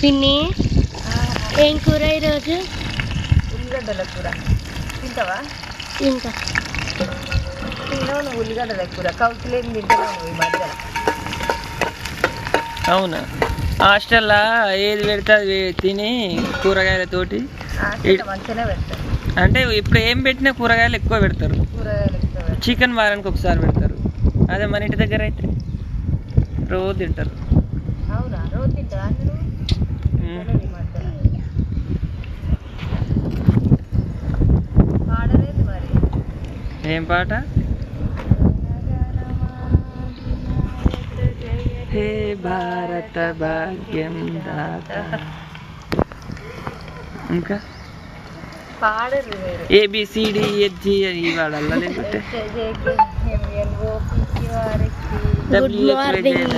పిన్ని ఏం కూర ఈరోజు? ఉల్లిగడ్డల కూర. తింటావా? తింటా. తిన్నావు నువ్వు ఉల్లిగడ్డల కూర. కౌతులేం తింటావు నువ్వు ఈ మధ్య? అవునా? హాస్టల్లో ఏది పెడితే అది తిని కూరగాయలతోటి మంచిగానే పెడతారు. అంటే ఇప్పుడు ఏం పెట్టినా కూరగాయలు ఎక్కువ పెడతారు. కూరగాయలు ఎక్కువ పెడతారు. చికెన్ వారానికి ఒకసారి పెడతారు. అదే మన ఇంటి దగ్గర అయితే రోజు తింటారు. అవునా? రోజు తింటారా అందరూ? పాడలేదు మరి. ఏం పాట? హే భారత భాగ్యం దాత. ఇంకా పాడరు. ABCDEFG అని వాడాలా లేకపోతే గుడ్ మార్నింగ్.